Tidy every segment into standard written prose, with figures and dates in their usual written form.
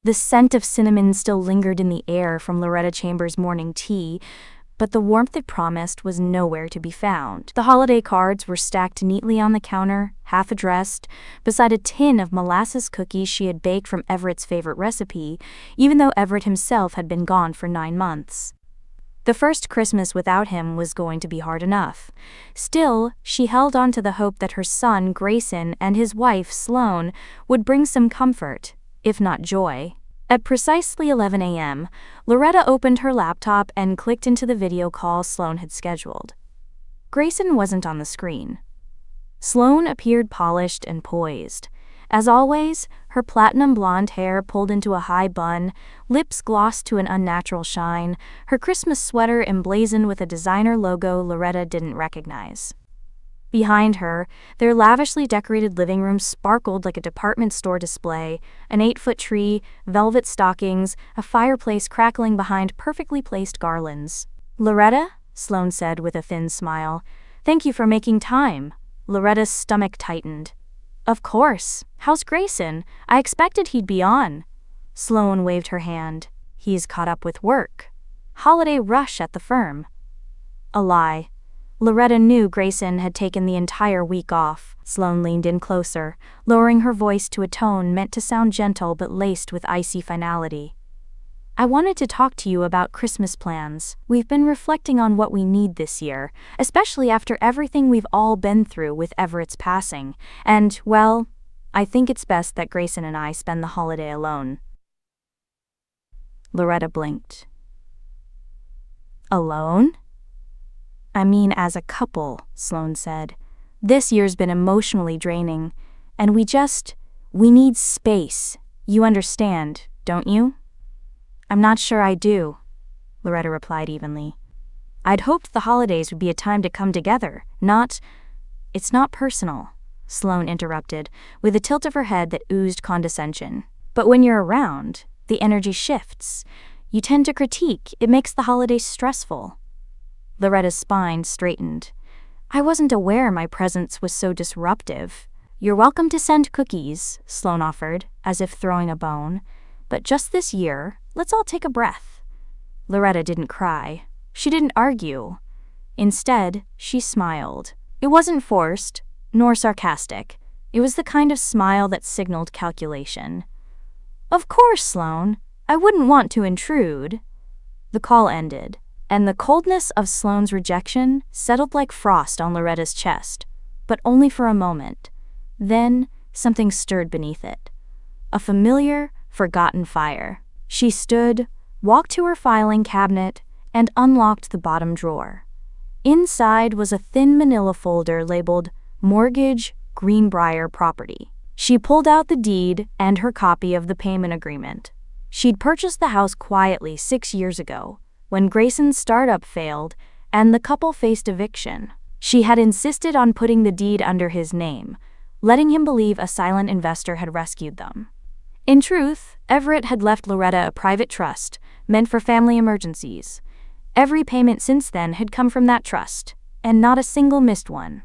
The scent of cinnamon still lingered in the air from Loretta Chambers' morning tea, but the warmth it promised was nowhere to be found. The holiday cards were stacked neatly on the counter, half addressed, beside a tin of molasses cookies she had baked from Everett's favorite recipe, even though Everett himself had been gone for 9 months. The first Christmas without him was going to be hard enough. Still, she held on to the hope that her son, Grayson, and his wife, Sloan, would bring some comfort, if not joy. At precisely 11 a.m., Loretta opened her laptop and clicked into the video call Sloan had scheduled. Grayson wasn't on the screen. Sloan appeared polished and poised. As always, her platinum blonde hair pulled into a high bun, lips glossed to an unnatural shine, her Christmas sweater emblazoned with a designer logo Loretta didn't recognize. Behind her, their lavishly decorated living room sparkled like a department store display, an 8-foot tree, velvet stockings, a fireplace crackling behind perfectly placed garlands. "Loretta?" Sloan said with a thin smile. "Thank you for making time." Loretta's stomach tightened. "Of course. How's Grayson? I expected he'd be on." Sloan waved her hand. "He's caught up with work. Holiday rush at the firm." A lie. Loretta knew Grayson had taken the entire week off. Sloan leaned in closer, lowering her voice to a tone meant to sound gentle but laced with icy finality. "I wanted to talk to you about Christmas plans. We've been reflecting on what we need this year, especially after everything we've all been through with Everett's passing. And, well, I think it's best that Grayson and I spend the holiday alone." Loretta blinked. "Alone?" "I mean as a couple," Sloan said. "This year's been emotionally draining, and we need space. You understand, don't you?" "I'm not sure I do," Loretta replied evenly. "I'd hoped the holidays would be a time to come together, not—" "It's not personal," Sloan interrupted, with a tilt of her head that oozed condescension. "But when you're around, the energy shifts. You tend to critique. It makes the holidays stressful." Loretta's spine straightened. "I wasn't aware my presence was so disruptive." "You're welcome to send cookies," Sloan offered, as if throwing a bone. "But just this year, let's all take a breath." Loretta didn't cry. She didn't argue. Instead, she smiled. It wasn't forced, nor sarcastic. It was the kind of smile that signaled calculation. "Of course, Sloan. I wouldn't want to intrude." The call ended, and the coldness of Sloan's rejection settled like frost on Loretta's chest, but only for a moment. Then, something stirred beneath it. A familiar, forgotten fire. She stood, walked to her filing cabinet, and unlocked the bottom drawer. Inside was a thin manila folder labeled Mortgage, Greenbrier Property. She pulled out the deed and her copy of the payment agreement. She'd purchased the house quietly 6 years ago, when Grayson's startup failed and the couple faced eviction. She had insisted on putting the deed under his name, letting him believe a silent investor had rescued them. In truth, Everett had left Loretta a private trust, meant for family emergencies. Every payment since then had come from that trust, and not a single missed one.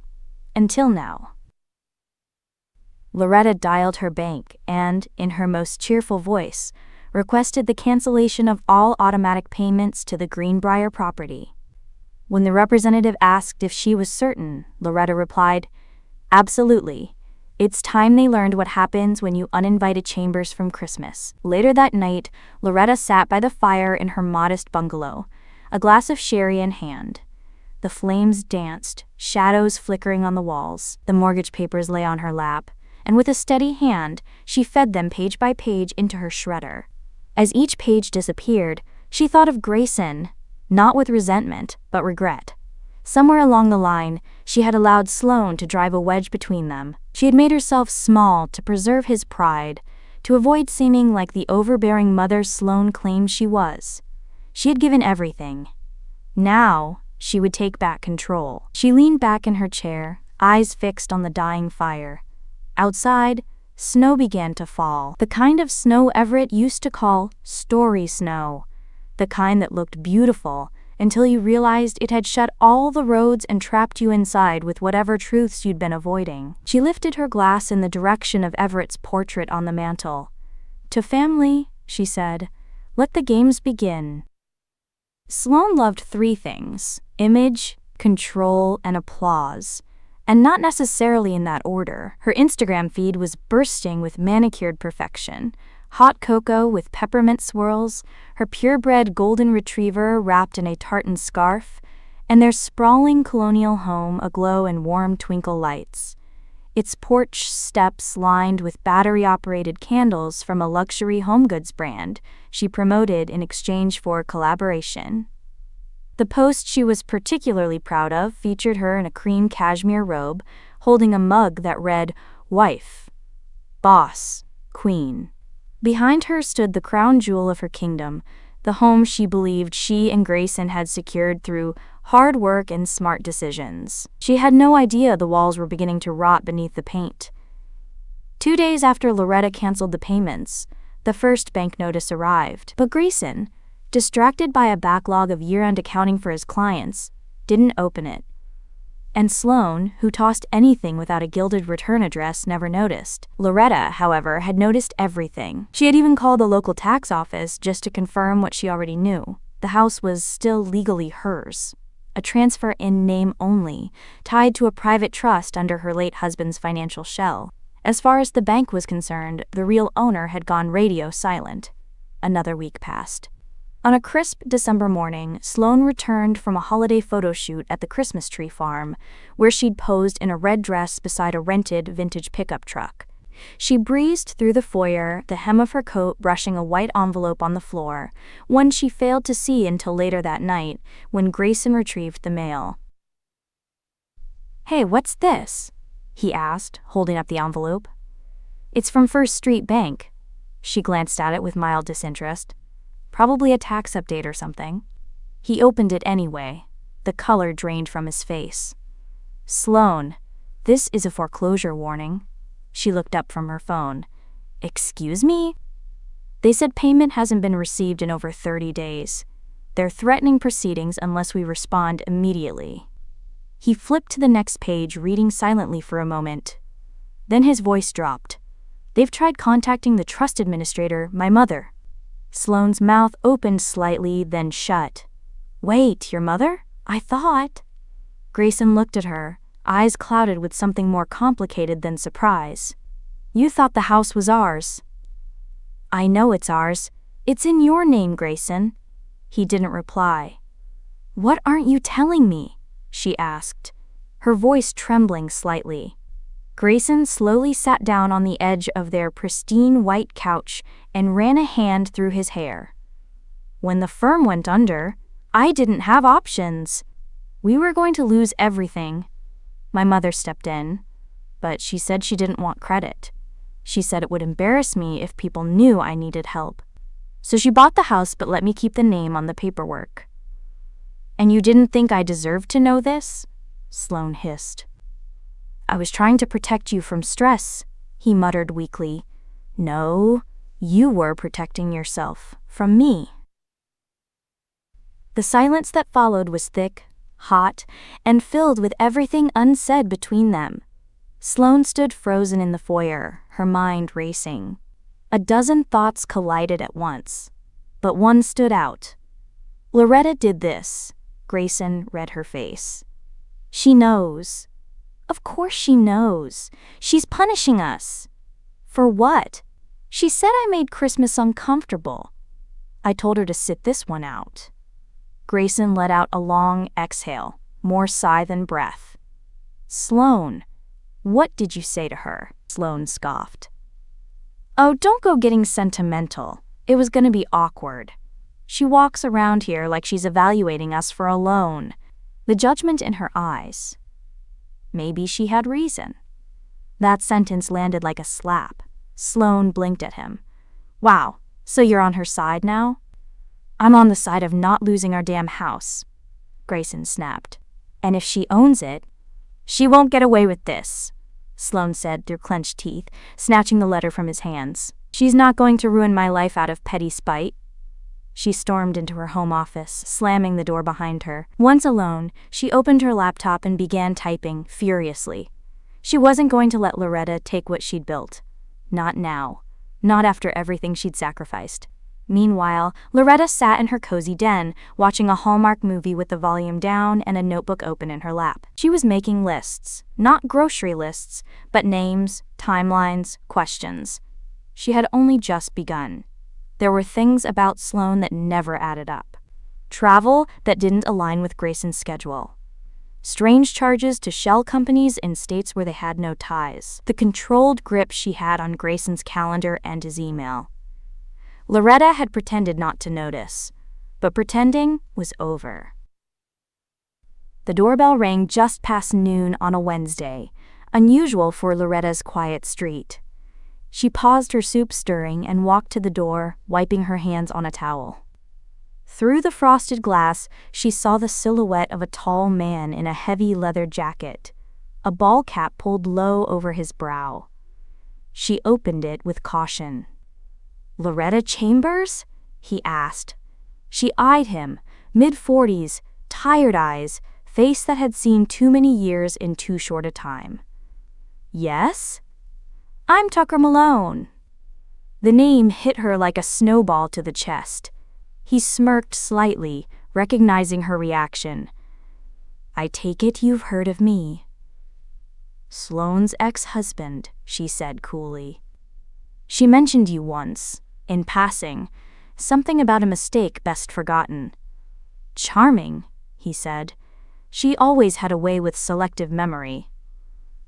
Until now. Loretta dialed her bank and, in her most cheerful voice, requested the cancellation of all automatic payments to the Greenbrier property. When the representative asked if she was certain, Loretta replied, "Absolutely. It's time they learned what happens when you uninvited Chambers from Christmas." Later that night, Loretta sat by the fire in her modest bungalow, a glass of sherry in hand. The flames danced, shadows flickering on the walls. The mortgage papers lay on her lap, and with a steady hand, she fed them page by page into her shredder. As each page disappeared, she thought of Grayson, not with resentment, but regret. Somewhere along the line, she had allowed Sloan to drive a wedge between them. She had made herself small to preserve his pride, to avoid seeming like the overbearing mother Sloan claimed she was. She had given everything. Now, she would take back control. She leaned back in her chair, eyes fixed on the dying fire. Outside, snow began to fall. The kind of snow Everett used to call story snow. The kind that looked beautiful until you realized it had shut all the roads and trapped you inside with whatever truths you'd been avoiding. She lifted her glass in the direction of Everett's portrait on the mantel. "To family, she said. Let the games begin. Sloan loved three things: image, control, and applause. And not necessarily in that order. Her Instagram feed was bursting with manicured perfection. Hot cocoa with peppermint swirls, her purebred golden retriever wrapped in a tartan scarf, and their sprawling colonial home aglow in warm twinkle lights. Its porch steps lined with battery-operated candles from a luxury home goods brand she promoted in exchange for collaboration. The post she was particularly proud of featured her in a cream cashmere robe, holding a mug that read, "Wife, Boss, Queen." Behind her stood the crown jewel of her kingdom, the home she believed she and Grayson had secured through hard work and smart decisions. She had no idea the walls were beginning to rot beneath the paint. 2 days after Loretta canceled the payments, the first bank notice arrived. But Grayson, distracted by a backlog of year-end accounting for his clients, didn't open it. And Sloan, who tossed anything without a gilded return address, never noticed. Loretta, however, had noticed everything. She had even called the local tax office just to confirm what she already knew. The house was still legally hers. A transfer in name only, tied to a private trust under her late husband's financial shell. As far as the bank was concerned, the real owner had gone radio silent. Another week passed. On a crisp December morning, Sloan returned from a holiday photo shoot at the Christmas tree farm, where she'd posed in a red dress beside a rented vintage pickup truck. She breezed through the foyer, the hem of her coat brushing a white envelope on the floor, one she failed to see until later that night, when Grayson retrieved the mail. "Hey, what's this?" he asked, holding up the envelope. "It's from First Street Bank." She glanced at it with mild disinterest. Probably a tax update or something. He opened it anyway. The color drained from his face. "Sloan, this is a foreclosure warning." She looked up from her phone. "Excuse me?" "They said payment hasn't been received in over 30 days. They're threatening proceedings unless we respond immediately." He flipped to the next page, reading silently for a moment. Then his voice dropped. "They've tried contacting the trust administrator, my mother." Sloan's mouth opened slightly, then shut. "Wait, your mother? I thought—" Grayson looked at her, eyes clouded with something more complicated than surprise. "You thought the house was ours." "I know it's ours. It's in your name, Grayson." He didn't reply. "What aren't you telling me?" she asked, her voice trembling slightly. Grayson slowly sat down on the edge of their pristine white couch and ran a hand through his hair. "When the firm went under, I didn't have options. We were going to lose everything. My mother stepped in, but she said she didn't want credit. She said it would embarrass me if people knew I needed help. So she bought the house but let me keep the name on the paperwork." "And you didn't think I deserved to know this?" Sloan hissed. "I was trying to protect you from stress," he muttered weakly. "No, you were protecting yourself from me." The silence that followed was thick, hot, and filled with everything unsaid between them. Sloan stood frozen in the foyer, her mind racing. A dozen thoughts collided at once, but one stood out. Loretta did this. Grayson read her face. "She knows. Of course she knows. She's punishing us." "For what?" "She said I made Christmas uncomfortable. I told her to sit this one out." Grayson let out a long exhale, more sigh than breath. "Sloan, what did you say to her?" Sloan scoffed. "Oh, don't go getting sentimental. It was gonna be awkward. She walks around here like she's evaluating us for a loan." The judgment in her eyes. Maybe she had reason. That sentence landed like a slap. Sloan blinked at him. "Wow, so you're on her side now?" "I'm on the side of not losing our damn house," Grayson snapped. "And if she owns it, she won't get away with this," Sloan said through clenched teeth, snatching the letter from his hands. "She's not going to ruin my life out of petty spite." She stormed into her home office, slamming the door behind her. Once alone, she opened her laptop and began typing furiously. She wasn't going to let Loretta take what she'd built. Not now. Not after everything she'd sacrificed. Meanwhile, Loretta sat in her cozy den, watching a Hallmark movie with the volume down and a notebook open in her lap. She was making lists, not grocery lists, but names, timelines, questions. She had only just begun. There were things about Sloan that never added up. Travel that didn't align with Grayson's schedule. Strange charges to shell companies in states where they had no ties. The controlled grip she had on Grayson's calendar and his email. Loretta had pretended not to notice, but pretending was over. The doorbell rang just past noon on a Wednesday, unusual for Loretta's quiet street. She paused her soup stirring and walked to the door, wiping her hands on a towel. Through the frosted glass, she saw the silhouette of a tall man in a heavy leather jacket, a ball cap pulled low over his brow. She opened it with caution. "Loretta Chambers?" he asked. She eyed him, mid-40s, tired eyes, face that had seen too many years in too short a time. "Yes? I'm Tucker Malone." The name hit her like a snowball to the chest. He smirked slightly, recognizing her reaction. "I take it you've heard of me." "Sloan's ex-husband," she said coolly. "She mentioned you once, in passing, something about a mistake best forgotten." "Charming," he said. She always had a way with selective memory.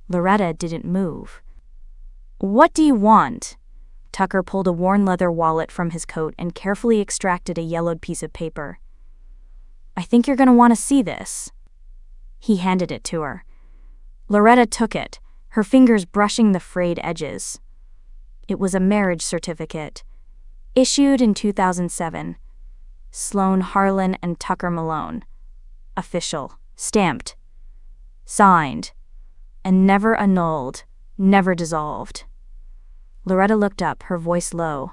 Loretta didn't move. "What do you want?" Tucker pulled a worn leather wallet from his coat and carefully extracted a yellowed piece of paper. "I think you're going to want to see this." He handed it to her. Loretta took it, her fingers brushing the frayed edges. It was a marriage certificate. Issued in 2007. Sloan Harlan and Tucker Malone. Official. Stamped. Signed. And never annulled. Never dissolved. Loretta looked up, her voice low.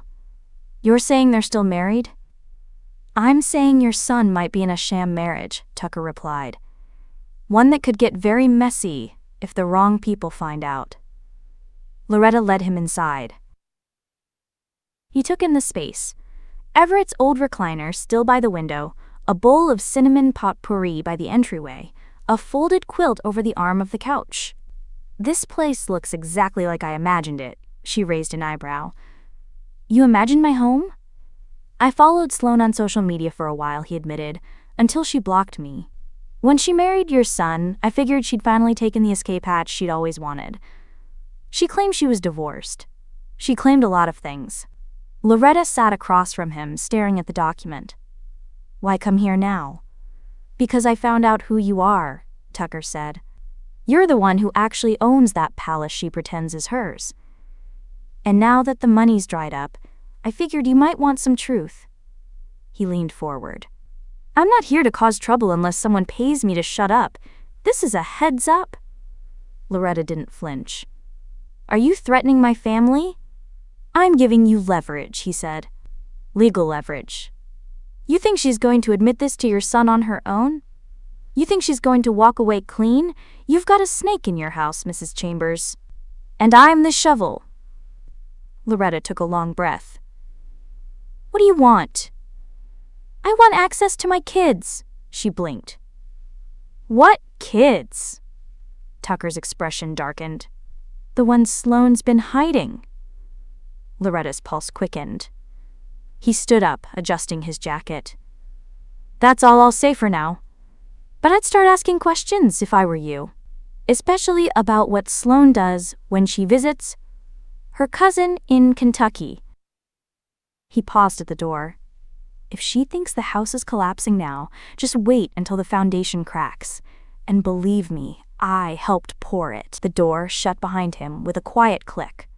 "You're saying they're still married?" "I'm saying your son might be in a sham marriage," Tucker replied. "One that could get very messy if the wrong people find out." Loretta led him inside. He took in the space. Everett's old recliner still by the window, a bowl of cinnamon potpourri by the entryway, a folded quilt over the arm of the couch. "This place looks exactly like I imagined it," she raised an eyebrow. "You imagined my home?" "I followed Sloan on social media for a while," he admitted, "until she blocked me. When she married your son, I figured she'd finally taken the escape hatch she'd always wanted. She claimed she was divorced. She claimed a lot of things." Loretta sat across from him, staring at the document. "Why come here now?" "Because I found out who you are," Tucker said. "You're the one who actually owns that palace she pretends is hers. And now that the money's dried up, I figured you might want some truth." He leaned forward. "I'm not here to cause trouble unless someone pays me to shut up. This is a heads up." Loretta didn't flinch. "Are you threatening my family?" "I'm giving you leverage," he said. "Legal leverage. You think she's going to admit this to your son on her own? You think she's going to walk away clean? You've got a snake in your house, Mrs. Chambers. And I'm the shovel." Loretta took a long breath. "What do you want?" "I want access to my kids," she blinked. "What kids?" Tucker's expression darkened. "The ones Sloan's been hiding." Loretta's pulse quickened. He stood up, adjusting his jacket. "That's all I'll say for now. But I'd start asking questions if I were you. Especially about what Sloan does when she visits her cousin in Kentucky." He paused at the door. "If she thinks the house is collapsing now, just wait until the foundation cracks. And believe me, I helped pour it." The door shut behind him with a quiet click.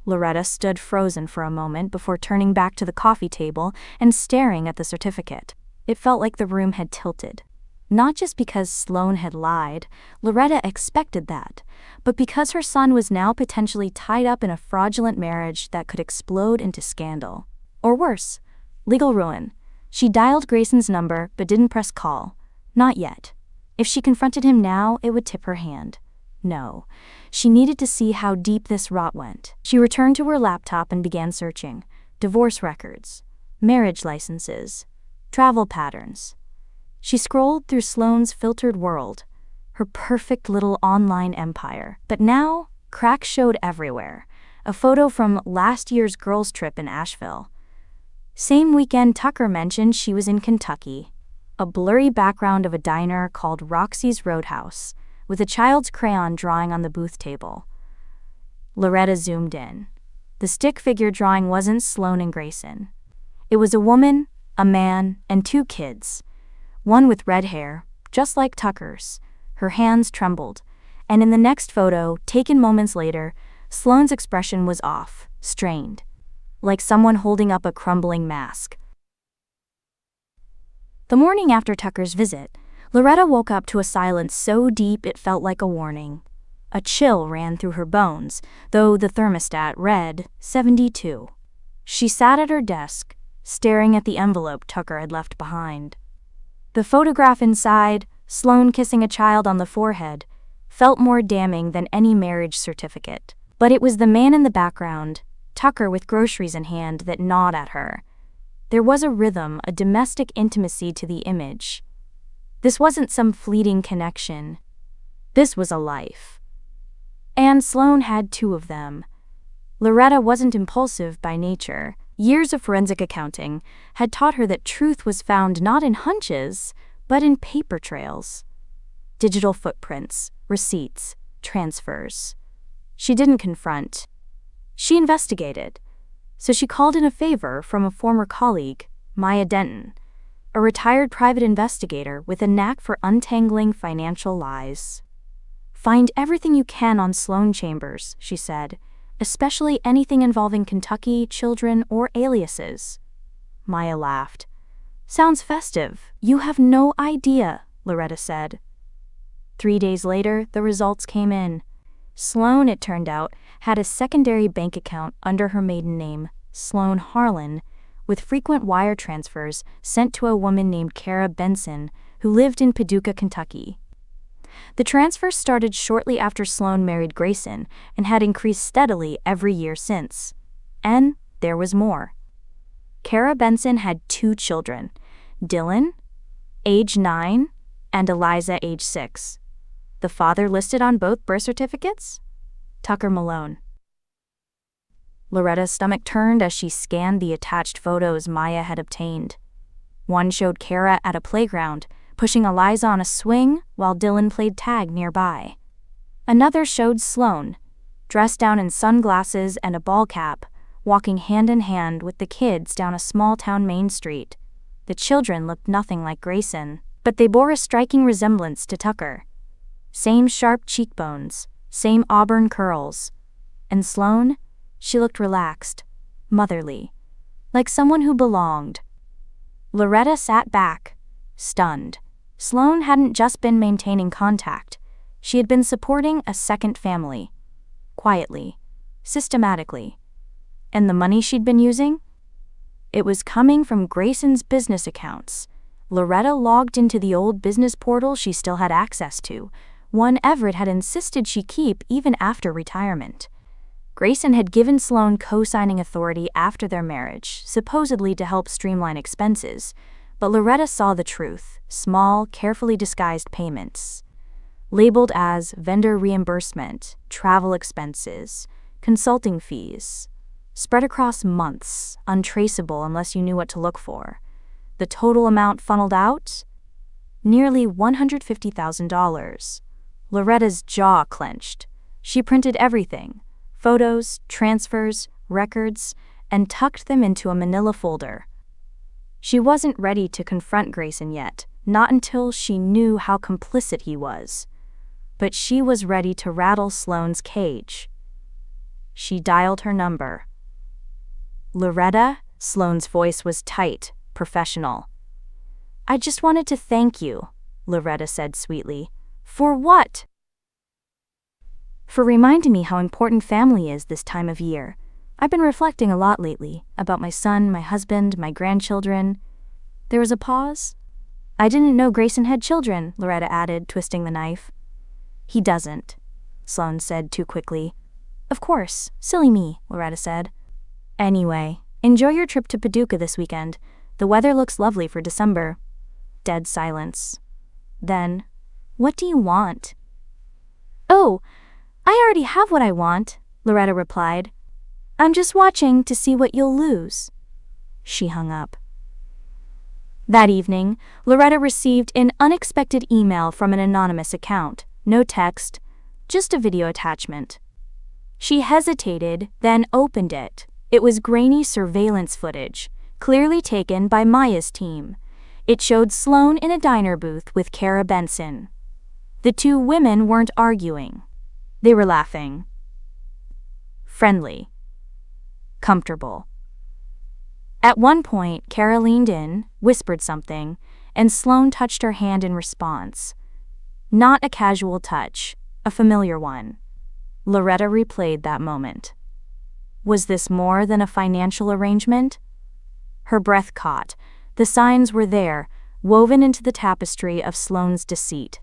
Loretta stood frozen for a moment before turning back to the coffee table and staring at the certificate. It felt like the room had tilted. Not just because Sloan had lied, Loretta expected that, but because her son was now potentially tied up in a fraudulent marriage that could explode into scandal. Or worse, legal ruin. She dialed Grayson's number but didn't press call. Not yet. If she confronted him now, it would tip her hand. No, she needed to see how deep this rot went. She returned to her laptop and began searching. Divorce records. marriage licenses, travel patterns. She scrolled through Sloan's filtered world, her perfect little online empire. But now, cracks showed everywhere. A photo from last year's girls' trip in Asheville. Same weekend Tucker mentioned she was in Kentucky. A blurry background of a diner called Roxy's Roadhouse, with a child's crayon drawing on the booth table. Loretta zoomed in. The stick figure drawing wasn't Sloan and Grayson. It was a woman, a man, and 2 kids. One with red hair, just like Tucker's. Her hands trembled, and in the next photo, taken moments later, Sloan's expression was off, strained, like someone holding up a crumbling mask. The morning after Tucker's visit, Loretta woke up to a silence so deep it felt like a warning. A chill ran through her bones, though the thermostat read 72. She sat at her desk, staring at the envelope Tucker had left behind. The photograph inside, Sloan kissing a child on the forehead, felt more damning than any marriage certificate. But it was the man in the background, Tucker with groceries in hand, that gnawed at her. There was a rhythm, a domestic intimacy to the image. This wasn't some fleeting connection. This was a life. And Sloan had 2 of them. Loretta wasn't impulsive by nature. Years of forensic accounting had taught her that truth was found not in hunches, but in paper trails. Digital footprints, receipts, transfers. She didn't confront. She investigated. So she called in a favor from a former colleague, Maya Denton, a retired private investigator with a knack for untangling financial lies. "Find everything you can on Sloan Chambers," she said, "especially anything involving Kentucky, children, or aliases." Maya laughed. "Sounds festive." "You have no idea," Loretta said. 3 days later, the results came in. Sloan, it turned out, had a secondary bank account under her maiden name, Sloan Harlan, with frequent wire transfers sent to a woman named Kara Benson, who lived in Paducah, Kentucky. The transfers started shortly after Sloan married Grayson and had increased steadily every year since. And there was more. Kara Benson had 2 children, Dylan, age 9, and Eliza, age 6. The father listed on both birth certificates? Tucker Malone. Loretta's stomach turned as she scanned the attached photos Maya had obtained. One showed Kara at a playground, pushing Eliza on a swing while Dylan played tag nearby. Another showed Sloan, dressed down in sunglasses and a ball cap, walking hand in hand with the kids down a small-town main street. The children looked nothing like Grayson, but they bore a striking resemblance to Tucker. Same sharp cheekbones, same auburn curls. And Sloan? She looked relaxed, motherly, like someone who belonged. Loretta sat back, stunned. Sloan hadn't just been maintaining contact. She had been supporting a second family. Quietly, systematically. And the money she'd been using? It was coming from Grayson's business accounts. Loretta logged into the old business portal she still had access to, one Everett had insisted she keep even after retirement. Grayson had given Sloan co-signing authority after their marriage, supposedly to help streamline expenses, but Loretta saw the truth: small, carefully disguised payments. Labeled as vendor reimbursement, travel expenses, consulting fees. Spread across months, untraceable unless you knew what to look for. The total amount funneled out? Nearly $150,000. Loretta's jaw clenched. She printed everything: photos, transfers, records, and tucked them into a manila folder. She wasn't ready to confront Grayson yet, not until she knew how complicit he was. But she was ready to rattle Sloan's cage. She dialed her number. "Loretta?" Sloan's voice was tight, professional. "I just wanted to thank you," Loretta said sweetly. "For what?" "For reminding me how important family is this time of year. I've been reflecting a lot lately, about my son, my husband, my grandchildren." There was a pause. "I didn't know Grayson had children," Loretta added, twisting the knife. "He doesn't," Sloan said too quickly. "Of course, silly me," Loretta said. "Anyway, Enjoy your trip to Paducah this weekend. The weather looks lovely for December. Dead silence. Then, what do you want? Oh, I already have what I want, Loretta replied. I'm just watching to see what you'll lose. She hung up. That evening, Loretta received an unexpected email from an anonymous account. No text, just a video attachment. She hesitated, then opened it. It was grainy surveillance footage, clearly taken by Maya's team. It showed Sloan in a diner booth with Kara Benson. The two women weren't arguing. They were laughing. Friendly. Comfortable. At one point, Kara leaned in, whispered something, and Sloan touched her hand in response. Not a casual touch, a familiar one. Loretta replayed that moment. Was this more than a financial arrangement? Her breath caught. The signs were there, woven into the tapestry of Sloan's deceit.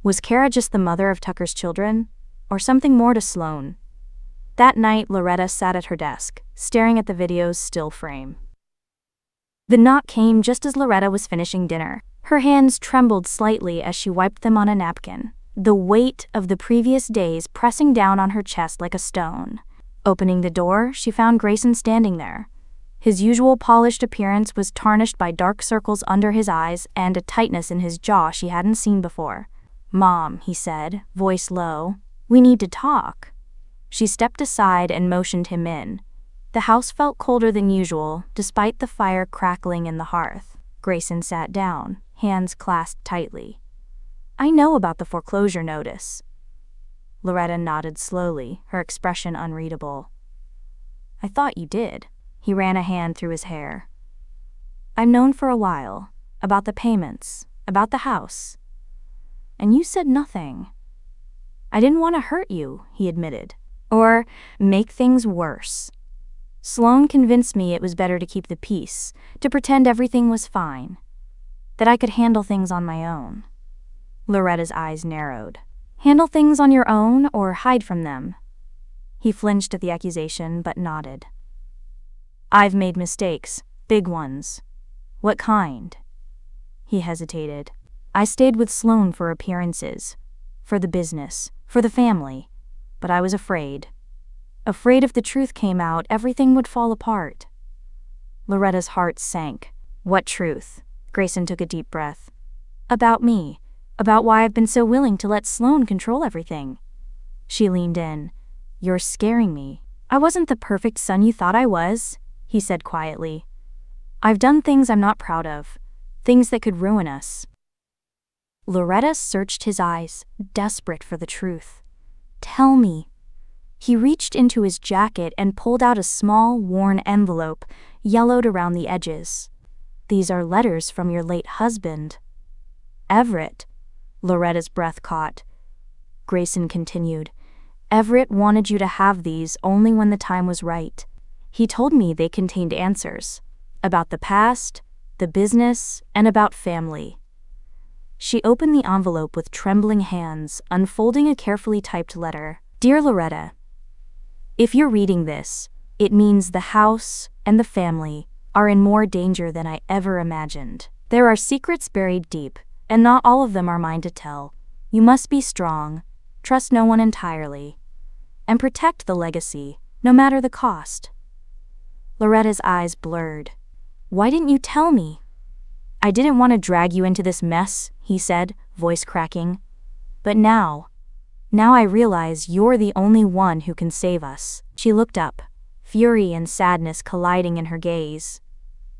Was Kara just the mother of Tucker's children, or something more to Sloan? That night, Loretta sat at her desk, staring at the video's still frame. The knock came just as Loretta was finishing dinner. Her hands trembled slightly as she wiped them on a napkin, the weight of the previous days pressing down on her chest like a stone. Opening the door, she found Grayson standing there. His usual polished appearance was tarnished by dark circles under his eyes and a tightness in his jaw she hadn't seen before. "Mom," he said, voice low, "we need to talk." She stepped aside and motioned him in. The house felt colder than usual, despite the fire crackling in the hearth. Grayson sat down, hands clasped tightly. "I know about the foreclosure notice." Loretta nodded slowly, her expression unreadable. "I thought you did." He ran a hand through his hair. "I've known for a while, about the payments, about the house. And you said nothing." "I didn't want to hurt you," he admitted, "or make things worse. Sloan convinced me it was better to keep the peace, to pretend everything was fine, that I could handle things on my own." Loretta's eyes narrowed. "Handle things on your own or hide from them?" He flinched at the accusation but nodded. "I've made mistakes, big ones." "What kind?" He hesitated. "I stayed with Sloan for appearances, for the business, for the family, but I was afraid. Afraid if the truth came out, everything would fall apart." Loretta's heart sank. "What truth?" Grayson took a deep breath. "About me, about why I've been so willing to let Sloan control everything." She leaned in. "You're scaring me." "I wasn't the perfect son you thought I was," he said quietly. "I've done things I'm not proud of, things that could ruin us." Loretta searched his eyes, desperate for the truth. "Tell me." He reached into his jacket and pulled out a small, worn envelope, yellowed around the edges. "These are letters from your late husband." "Everett." Loretta's breath caught. Grayson continued. "Everett wanted you to have these only when the time was right. He told me they contained answers. About the past, the business, and about family." She opened the envelope with trembling hands, unfolding a carefully typed letter. "Dear Loretta, if you're reading this, it means the house and the family are in more danger than I ever imagined. There are secrets buried deep, and not all of them are mine to tell. You must be strong, trust no one entirely, and protect the legacy, no matter the cost." Loretta's eyes blurred. "Why didn't you tell me?" "I didn't want to drag you into this mess," he said, voice cracking. "But now I realize you're the only one who can save us." She looked up, fury and sadness colliding in her gaze.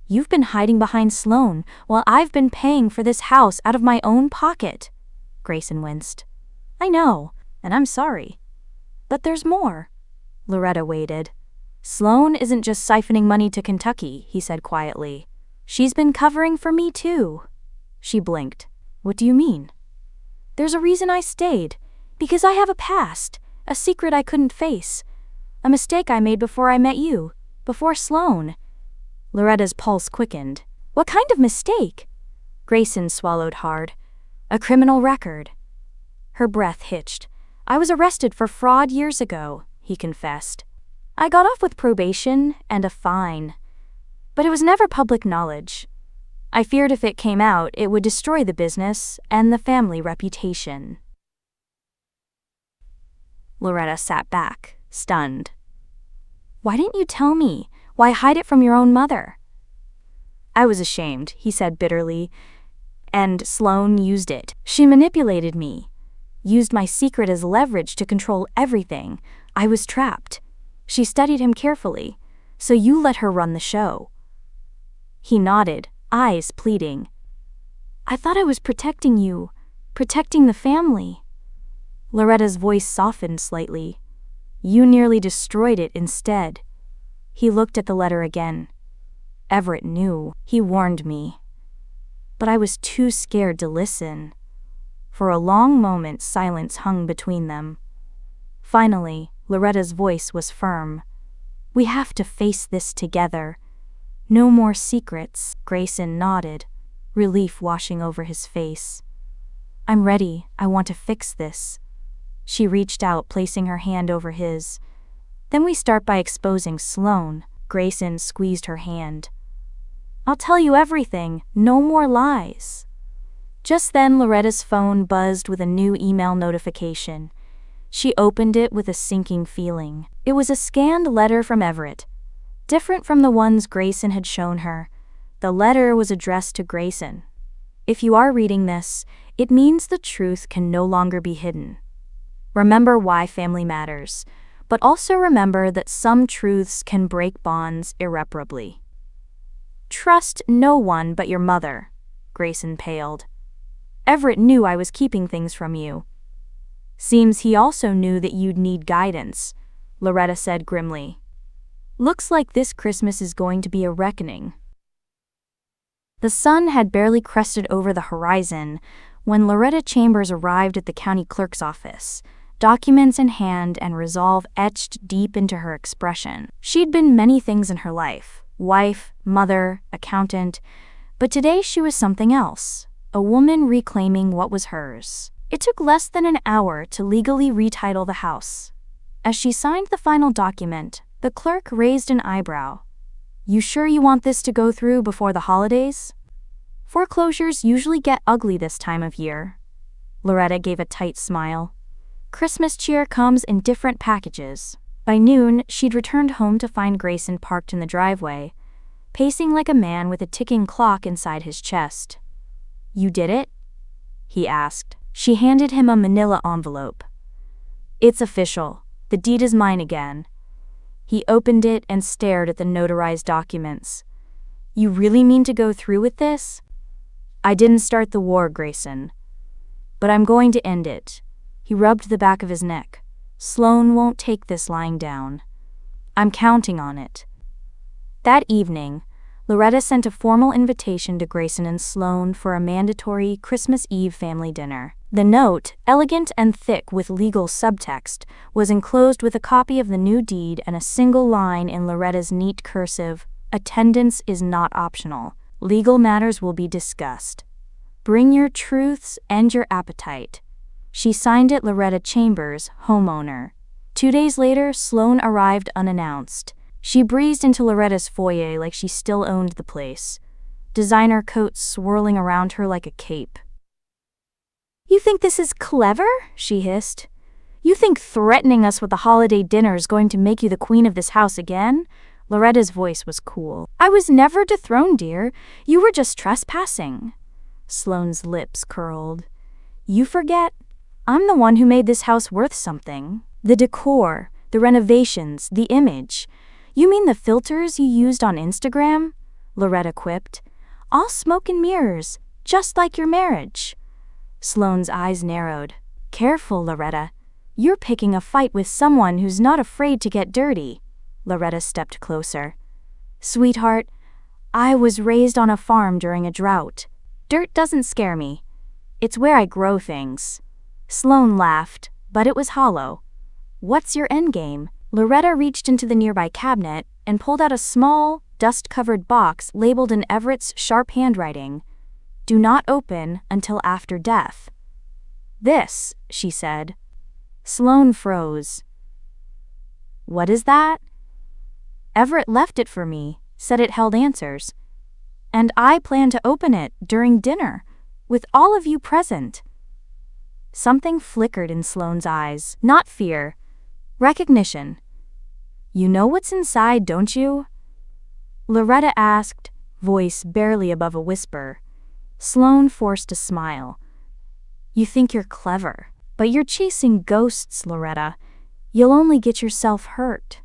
"You've been hiding behind Sloan while I've been paying for this house out of my own pocket." Grayson winced. "I know, and I'm sorry. But there's more." Loretta waited. "Sloan isn't just siphoning money to Kentucky," he said quietly. "She's been covering for me too." She blinked. "What do you mean?" "There's a reason I stayed. Because I have a past, a secret I couldn't face. A mistake I made before I met you, before Sloan." Loretta's pulse quickened. "What kind of mistake?" Grayson swallowed hard. "A criminal record." Her breath hitched. "I was arrested for fraud years ago," he confessed. I got off with probation and a fine, but it was never public knowledge. I feared if it came out, it would destroy the business and the family reputation. Loretta sat back, stunned. Why didn't you tell me? Why hide it from your own mother? I was ashamed, he said bitterly, and Sloan used it. She manipulated me, used my secret as leverage to control everything. I was trapped. She studied him carefully, so you let her run the show. He nodded, eyes pleading. I thought I was protecting you, protecting the family. Loretta's voice softened slightly. You nearly destroyed it instead. He looked at the letter again. Everett knew. He warned me. But I was too scared to listen. For a long moment, silence hung between them. Finally, Loretta's voice was firm. We have to face this together. No more secrets. Grayson nodded, relief washing over his face. I'm ready. I want to fix this. She reached out, placing her hand over his. Then we start by exposing Sloan. Grayson squeezed her hand. I'll tell you everything. No more lies. Just then, Loretta's phone buzzed with a new email notification. She opened it with a sinking feeling. It was a scanned letter from Everett, different from the ones Grayson had shown her. The letter was addressed to Grayson. If you are reading this, it means the truth can no longer be hidden. Remember why family matters, but also remember that some truths can break bonds irreparably. Trust no one but your mother. Grayson paled. Everett knew I was keeping things from you. Seems he also knew that you'd need guidance, Loretta said grimly. Looks like this Christmas is going to be a reckoning. The sun had barely crested over the horizon when Loretta Chambers arrived at the county clerk's office, documents in hand and resolve etched deep into her expression. She'd been many things in her life, wife, mother, accountant, but today she was something else, a woman reclaiming what was hers. It took less than an hour to legally retitle the house. As she signed the final document, the clerk raised an eyebrow. You sure you want this to go through before the holidays? Foreclosures usually get ugly this time of year. Loretta gave a tight smile. Christmas cheer comes in different packages. By noon, she'd returned home to find Grayson parked in the driveway, pacing like a man with a ticking clock inside his chest. You did it? He asked. She handed him a manila envelope. It's official. The deed is mine again. He opened it and stared at the notarized documents. You really mean to go through with this? I didn't start the war, Grayson. But I'm going to end it. He rubbed the back of his neck. Sloan won't take this lying down. I'm counting on it. That evening, Loretta sent a formal invitation to Grayson and Sloan for a mandatory Christmas Eve family dinner. The note, elegant and thick with legal subtext, was enclosed with a copy of the new deed and a single line in Loretta's neat cursive, attendance is not optional. Legal matters will be discussed. Bring your truths and your appetite. She signed it Loretta Chambers, homeowner. 2 days later, Sloan arrived unannounced. She breezed into Loretta's foyer like she still owned the place, designer coats swirling around her like a cape. You think this is clever? She hissed. You think threatening us with a holiday dinner is going to make you the queen of this house again? Loretta's voice was cool. I was never dethroned, dear. You were just trespassing. Sloan's lips curled. You forget? I'm the one who made this house worth something. The decor, the renovations, the image. You mean the filters you used on Instagram? Loretta quipped. All smoke and mirrors, just like your marriage. Sloan's eyes narrowed. Careful, Loretta. You're picking a fight with someone who's not afraid to get dirty. Loretta stepped closer. Sweetheart, I was raised on a farm during a drought. Dirt doesn't scare me. It's where I grow things. Sloan laughed, but it was hollow. What's your endgame? Loretta reached into the nearby cabinet and pulled out a small, dust-covered box labeled in Everett's sharp handwriting. Do not open until after death. This, she said. Sloan froze. What is that? Everett left it for me, said it held answers. And I plan to open it during dinner, with all of you present. Something flickered in Sloane's eyes, not fear, recognition. You know what's inside, don't you? Loretta asked, voice barely above a whisper. Sloan forced a smile. You think you're clever, but you're chasing ghosts, Loretta. You'll only get yourself hurt.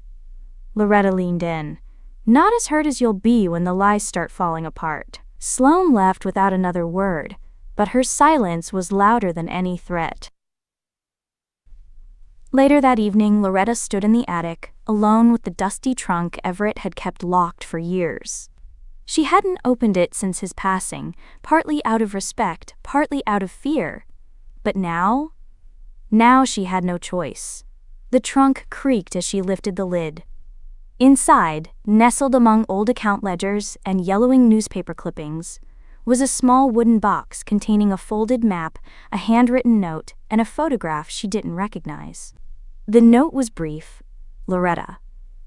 Loretta leaned in. Not as hurt as you'll be when the lies start falling apart. Sloan left without another word, but her silence was louder than any threat. Later that evening, Loretta stood in the attic, alone with the dusty trunk Everett had kept locked for years. She hadn't opened it since his passing, partly out of respect, partly out of fear. But now she had no choice. The trunk creaked as she lifted the lid. Inside, nestled among old account ledgers and yellowing newspaper clippings, was a small wooden box containing a folded map, a handwritten note, and a photograph she didn't recognize. The note was brief. Loretta,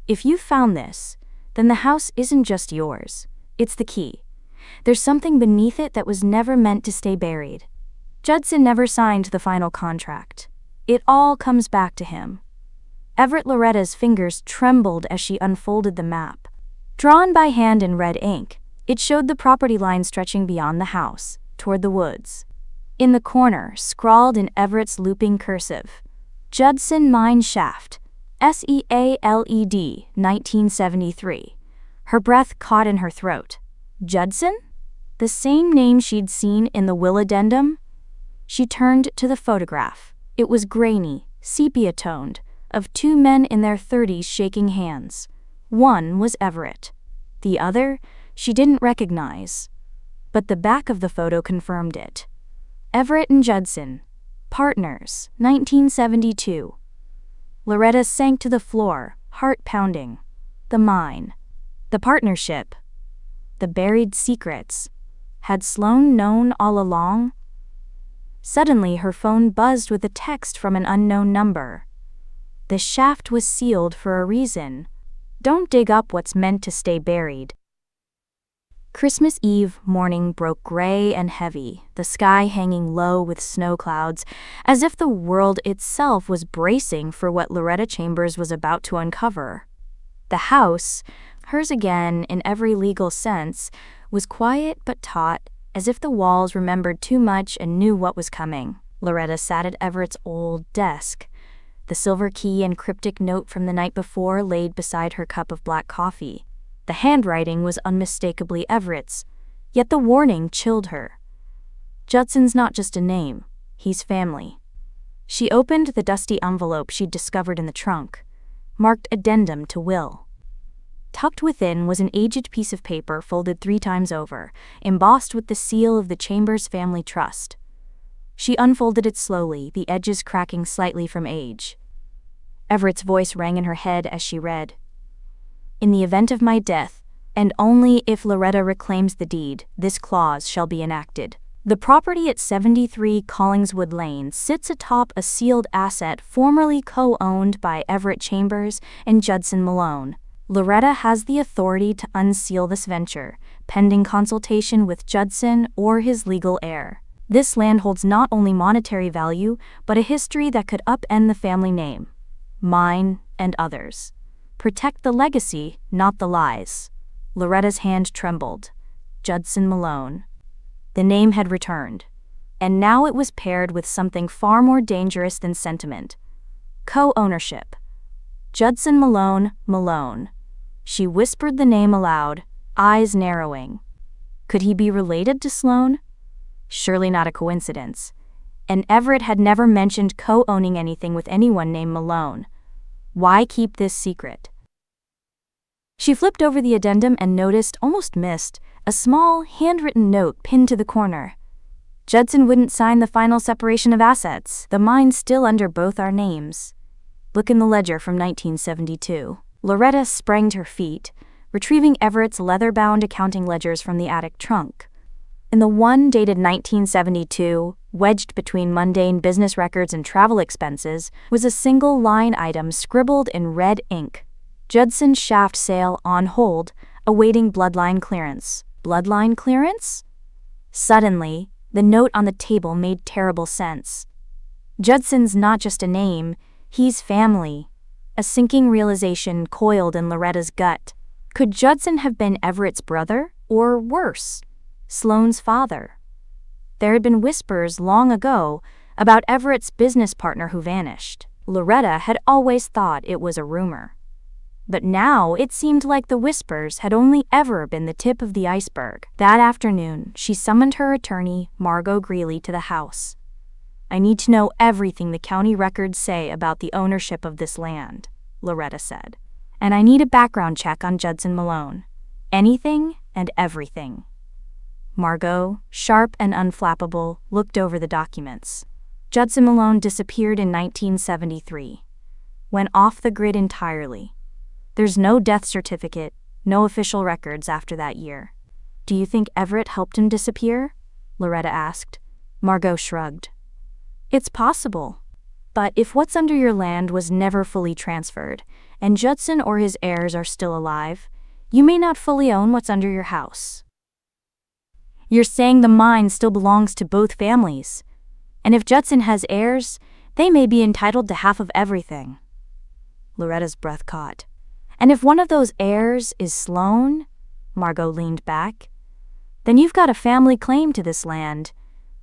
if you found this, then the house isn't just yours. It's the key. There's something beneath it that was never meant to stay buried. Judson never signed the final contract. It all comes back to him. Everett Loretta's fingers trembled as she unfolded the map. Drawn by hand in red ink, it showed the property line stretching beyond the house, toward the woods. In the corner, scrawled in Everett's looping cursive, Judson Mine Shaft, SEALED, 1973. Her breath caught in her throat. Judson? The same name she'd seen in the will addendum? She turned to the photograph. It was grainy, sepia-toned, of two men in their 30s shaking hands. One was Everett. The other, she didn't recognize. But the back of the photo confirmed it. Everett and Judson, partners, 1972. Loretta sank to the floor, heart pounding. The mine. The partnership. The buried secrets. Had Sloan known all along? Suddenly, her phone buzzed with a text from an unknown number. The shaft was sealed for a reason. Don't dig up what's meant to stay buried. Christmas Eve morning broke gray and heavy, the sky hanging low with snow clouds, as if the world itself was bracing for what Loretta Chambers was about to uncover. The house, hers again in every legal sense, was quiet but taut, as if the walls remembered too much and knew what was coming. Loretta sat at Everett's old desk, the silver key and cryptic note from the night before laid beside her cup of black coffee. The handwriting was unmistakably Everett's, yet the warning chilled her. Judson's not just a name, he's family. She opened the dusty envelope she'd discovered in the trunk, marked addendum to will. Tucked within was an aged piece of paper folded 3 times over, embossed with the seal of the Chambers Family Trust. She unfolded it slowly, the edges cracking slightly from age. Everett's voice rang in her head as she read. In the event of my death, and only if Loretta reclaims the deed, this clause shall be enacted. The property at 73 Collingswood Lane sits atop a sealed asset formerly co-owned by Everett Chambers and Judson Malone. Loretta has the authority to unseal this venture, pending consultation with Judson or his legal heir. This land holds not only monetary value, but a history that could upend the family name. Mine and others. Protect the legacy, not the lies. Loretta's hand trembled. Judson Malone. The name had returned, and now it was paired with something far more dangerous than sentiment. Co-ownership. Judson Malone. She whispered the name aloud, eyes narrowing. Could he be related to Sloan? Surely not a coincidence. And Everett had never mentioned co-owning anything with anyone named Malone. Why keep this secret? She flipped over the addendum and noticed, almost missed, a small, handwritten note pinned to the corner. Judson wouldn't sign the final separation of assets. The mine's still under both our names. Look in the ledger from 1972. Loretta sprang to her feet, retrieving Everett's leather-bound accounting ledgers from the attic trunk. In the one dated 1972, wedged between mundane business records and travel expenses, was a single line item scribbled in red ink. Judson's shaft sail on hold, awaiting bloodline clearance. Bloodline clearance? Suddenly, the note on the table made terrible sense. Judson's not just a name, he's family. A sinking realization coiled in Loretta's gut. Could Judson have been Everett's brother, or worse, Sloan's father? There had been whispers long ago about Everett's business partner who vanished. Loretta had always thought it was a rumor. But now it seemed like the whispers had only ever been the tip of the iceberg. That afternoon, she summoned her attorney, Margot Greeley, to the house. "I need to know everything the county records say about the ownership of this land," Loretta said. "And I need a background check on Judson Malone. Anything and everything." Margot, sharp and unflappable, looked over the documents. Judson Malone disappeared in 1973. Went off the grid entirely. There's no death certificate, no official records after that year. "Do you think Everett helped him disappear?" Loretta asked. Margot shrugged. "It's possible. But if what's under your land was never fully transferred, and Judson or his heirs are still alive, you may not fully own what's under your house. You're saying the mine still belongs to both families. And if Judson has heirs, they may be entitled to half of everything." Loretta's breath caught. "And if one of those heirs is Sloan," Margot leaned back, "then you've got a family claim to this land,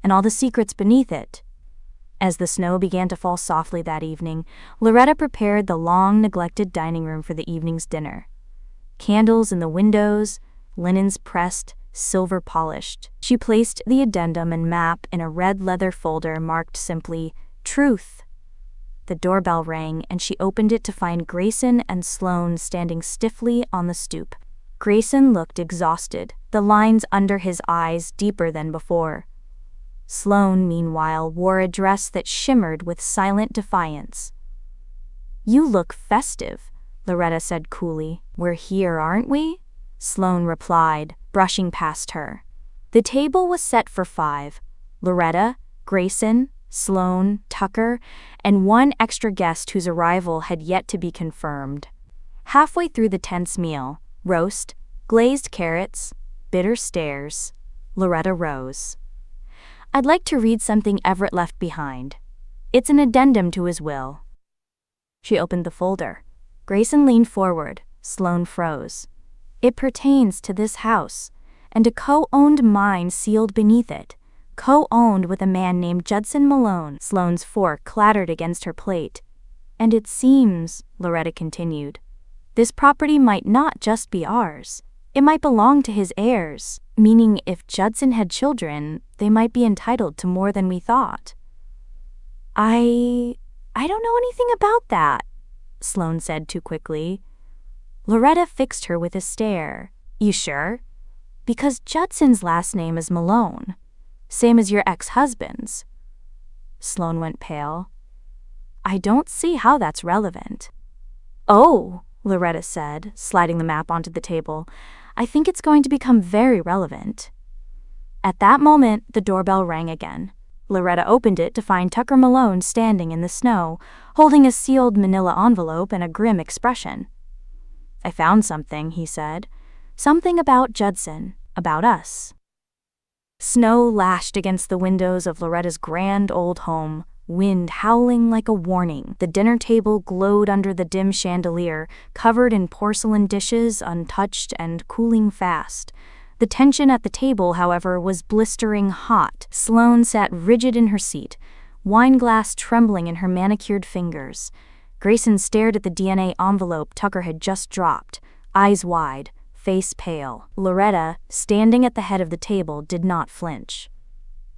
and all the secrets beneath it." As the snow began to fall softly that evening, Loretta prepared the long-neglected dining room for the evening's dinner. Candles in the windows, linens pressed, silver polished. She placed the addendum and map in a red leather folder marked simply, "Truth." The doorbell rang and she opened it to find Grayson and Sloan standing stiffly on the stoop. Grayson looked exhausted, the lines under his eyes deeper than before. Sloan, meanwhile, wore a dress that shimmered with silent defiance. "You look festive," Loretta said coolly. "We're here, aren't we?" Sloan replied, brushing past her. The table was set for 5. Loretta, Grayson, Sloan, Tucker, and one extra guest whose arrival had yet to be confirmed. Halfway through the tense meal, roast, glazed carrots, bitter stares, Loretta rose. "I'd like to read something Everett left behind. It's an addendum to his will." She opened the folder. Grayson leaned forward. Sloan froze. "It pertains to this house, and a co-owned mine sealed beneath it, co-owned with a man named Judson Malone." Sloan's fork clattered against her plate. "And it seems," Loretta continued, "this property might not just be ours. It might belong to his heirs, meaning if Judson had children, they might be entitled to more than we thought." I don't know anything about that," Sloan said too quickly. Loretta fixed her with a stare. "You sure? Because Judson's last name is Malone, same as your ex-husband's." Sloan went pale. "I don't see how that's relevant." "Oh," Loretta said, sliding the map onto the table, "I think it's going to become very relevant." At that moment, the doorbell rang again. Loretta opened it to find Tucker Malone standing in the snow, holding a sealed manila envelope and a grim expression. "I found something," he said. "Something about Judson, about us." Snow lashed against the windows of Loretta's grand old home, wind howling like a warning. The dinner table glowed under the dim chandelier, covered in porcelain dishes, untouched and cooling fast. The tension at the table, however, was blistering hot. Sloan sat rigid in her seat, wine glass trembling in her manicured fingers. Grayson stared at the DNA envelope Tucker had just dropped, eyes wide, face pale. Loretta, standing at the head of the table, did not flinch.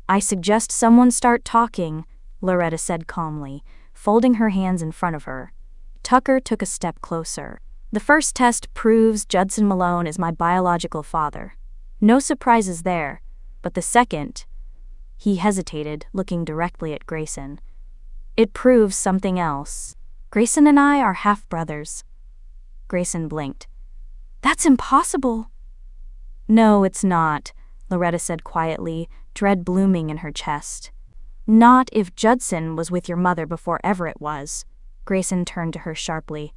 "I suggest someone start talking," Loretta said calmly, folding her hands in front of her. Tucker took a step closer. "The first test proves Judson Malone is my biological father. No surprises there. But the second—" He hesitated, looking directly at Grayson. "It proves something else. Grayson and I are half-brothers." Grayson blinked. "That's impossible." "No, it's not," Loretta said quietly, dread blooming in her chest. "Not if Judson was with your mother before Everett was." Grayson turned to her sharply.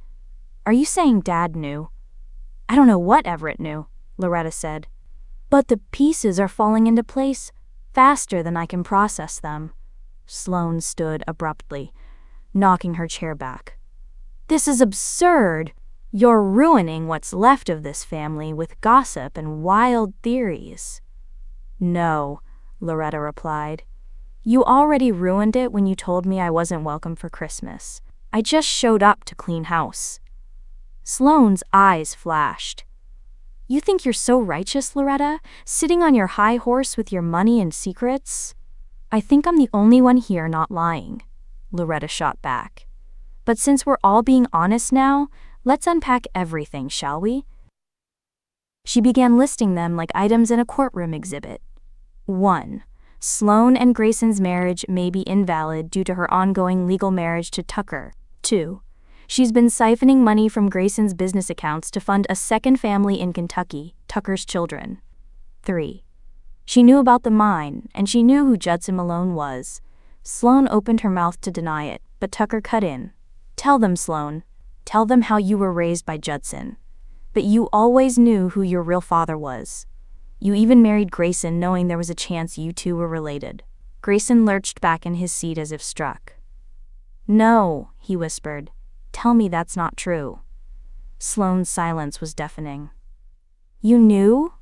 Are you saying Dad knew? I don't know what Everett knew, Loretta said. But the pieces are falling into place faster than I can process them. Sloan stood abruptly, knocking her chair back. This is absurd. You're ruining what's left of this family with gossip and wild theories. No, Loretta replied. You already ruined it when you told me I wasn't welcome for Christmas. I just showed up to clean house. Sloane's eyes flashed. You think you're so righteous, Loretta, sitting on your high horse with your money and secrets? I think I'm the only one here not lying, Loretta shot back. But since we're all being honest now, let's unpack everything, shall we? She began listing them like items in a courtroom exhibit. 1. Sloan and Grayson's marriage may be invalid due to her ongoing legal marriage to Tucker. 2. She's been siphoning money from Grayson's business accounts to fund a second family in Kentucky, Tucker's children. 3. She knew about the mine, and she knew who Judson Malone was. Sloan opened her mouth to deny it, but Tucker cut in. Tell them, Sloan. Tell them how you were raised by Judson. But you always knew who your real father was. You even married Grayson knowing there was a chance you two were related. Grayson lurched back in his seat as if struck. No, he whispered. Tell me that's not true. Sloane's silence was deafening. You knew?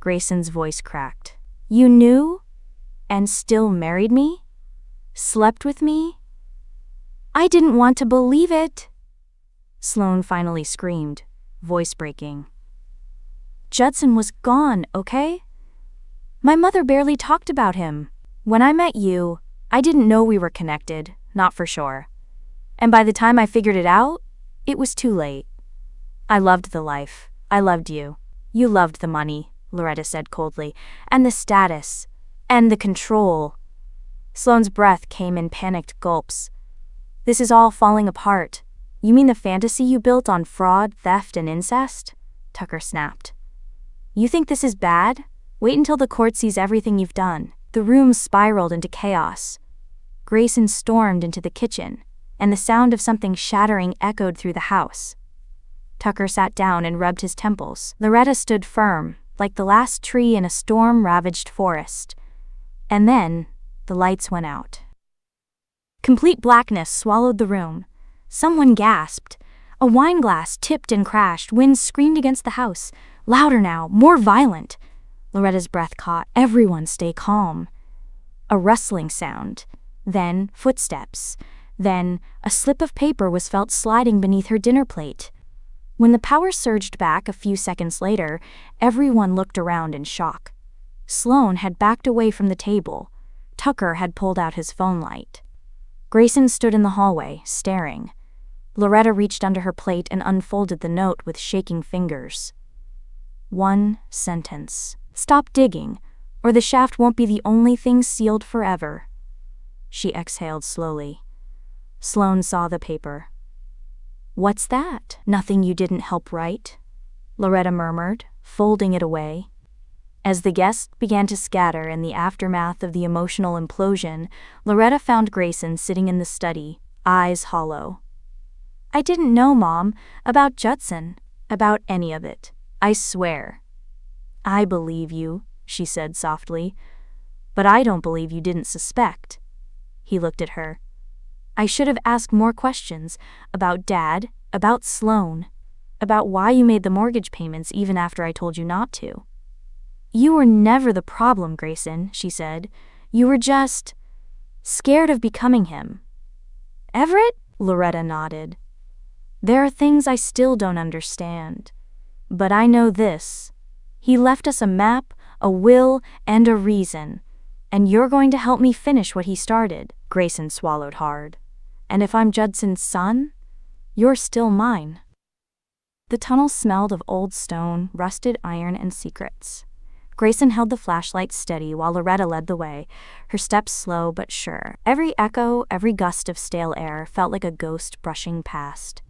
Grayson's voice cracked. You knew? And still married me? Slept with me? I didn't want to believe it. Sloan finally screamed, voice breaking. Judson was gone, okay? My mother barely talked about him. When I met you, I didn't know we were connected, not for sure. And by the time I figured it out, it was too late. I loved the life. I loved you. You loved the money, Loretta said coldly, and the status, and the control. Sloane's breath came in panicked gulps. This is all falling apart. You mean the fantasy you built on fraud, theft, and incest? Tucker snapped. You think this is bad? Wait until the court sees everything you've done. The room spiraled into chaos. Grayson stormed into the kitchen, and the sound of something shattering echoed through the house. Tucker sat down and rubbed his temples. Loretta stood firm, like the last tree in a storm-ravaged forest. And then, the lights went out. Complete blackness swallowed the room. Someone gasped. A wine glass tipped and crashed. Wind screamed against the house. Louder now, more violent. Loretta's breath caught. Everyone stay calm. A rustling sound. Then, footsteps. Then, a slip of paper was felt sliding beneath her dinner plate. When the power surged back a few seconds later, everyone looked around in shock. Sloan had backed away from the table. Tucker had pulled out his phone light. Grayson stood in the hallway, staring. Loretta reached under her plate and unfolded the note with shaking fingers. 1 sentence. Stop digging, or the shaft won't be the only thing sealed forever. She exhaled slowly. Sloan saw the paper. What's that? Nothing you didn't help write? Loretta murmured, folding it away. As the guests began to scatter in the aftermath of the emotional implosion, Loretta found Grayson sitting in the study, eyes hollow. I didn't know, Mom, about Judson, about any of it. I swear. I believe you, she said softly, but I don't believe you didn't suspect. He looked at her. I should have asked more questions about Dad, about Sloan, about why you made the mortgage payments even after I told you not to. You were never the problem, Grayson, she said. You were just scared of becoming him. Everett? Loretta nodded. There are things I still don't understand. But I know this. He left us a map, a will, and a reason. And you're going to help me finish what he started. Grayson swallowed hard. And if I'm Judson's son, you're still mine. The tunnel smelled of old stone, rusted iron, and secrets. Grayson held the flashlight steady while Loretta led the way, her steps slow but sure. Every echo, every gust of stale air felt like a ghost brushing past.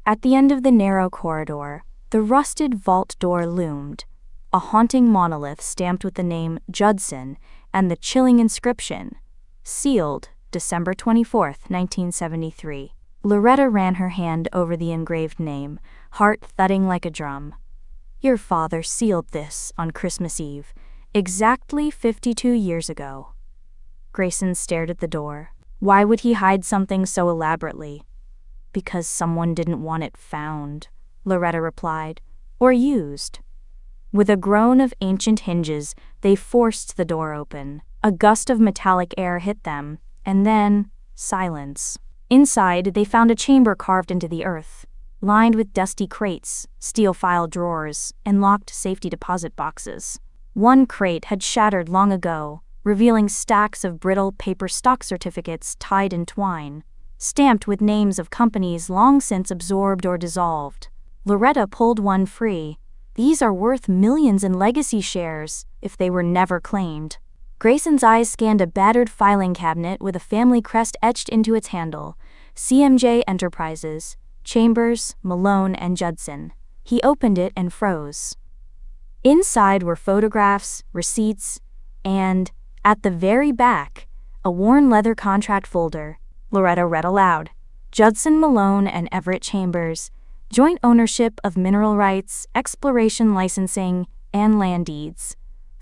At the end of the narrow corridor, the rusted vault door loomed, a haunting monolith stamped with the name Judson and the chilling inscription, sealed December 24, 1973. Loretta ran her hand over the engraved name, heart thudding like a drum. Your father sealed this on Christmas Eve, exactly 52 years ago. Grayson stared at the door. Why would he hide something so elaborately? Because someone didn't want it found, Loretta replied, or used. With a groan of ancient hinges, they forced the door open. A gust of metallic air hit them, and then silence. Inside, they found a chamber carved into the earth, lined with dusty crates, steel file drawers, and locked safety deposit boxes. One crate had shattered long ago, revealing stacks of brittle paper stock certificates tied in twine, stamped with names of companies long since absorbed or dissolved. Loretta pulled one free. These are worth millions in legacy shares, if they were never claimed. Grayson's eyes scanned a battered filing cabinet with a family crest etched into its handle. CMJ Enterprises, Chambers, Malone, and Judson. He opened it and froze. Inside were photographs, receipts, and, at the very back, a worn leather contract folder. Loretta read aloud. Judson Malone and Everett Chambers, joint ownership of mineral rights, exploration licensing, and land deeds.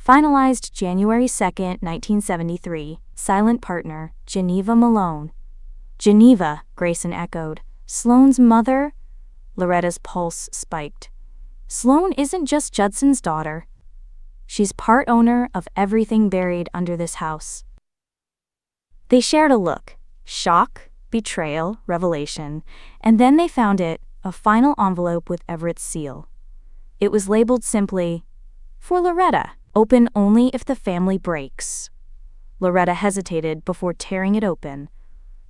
Finalized January 2, 1973. Silent partner, Geneva Malone. Geneva, Grayson echoed. Sloan's mother? Loretta's pulse spiked. Sloan isn't just Judson's daughter. She's part owner of everything buried under this house. They shared a look. Shock, betrayal, revelation, and then they found it, a final envelope with Everett's seal. It was labeled simply, For Loretta, open only if the family breaks. Loretta hesitated before tearing it open.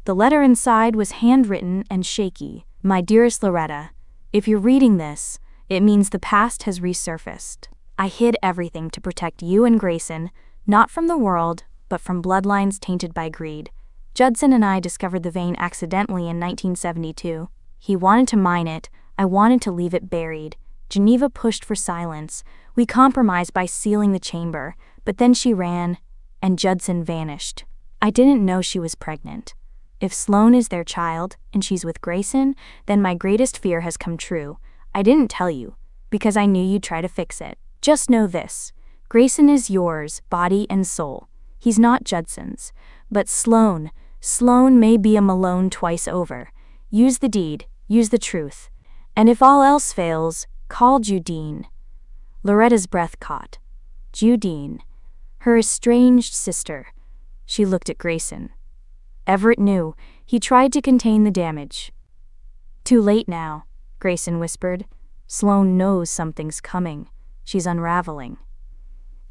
The letter inside was handwritten and shaky. My dearest Loretta, if you're reading this, it means the past has resurfaced. I hid everything to protect you and Grayson, not from the world, but from bloodlines tainted by greed. Judson and I discovered the vein accidentally in 1972. He wanted to mine it, I wanted to leave it buried. Geneva pushed for silence. We compromised by sealing the chamber, but then she ran, and Judson vanished. I didn't know she was pregnant. If Sloan is their child, and she's with Grayson, then my greatest fear has come true. I didn't tell you, because I knew you'd try to fix it. Just know this. Grayson is yours, body and soul. He's not Judson's. But Sloan may be a Malone twice over. Use the deed, use the truth. And if all else fails, call Judine. Loretta's breath caught. Judine. Her estranged sister. She looked at Grayson. Everett knew. He tried to contain the damage. Too late now, Grayson whispered. Sloan knows something's coming. She's unraveling.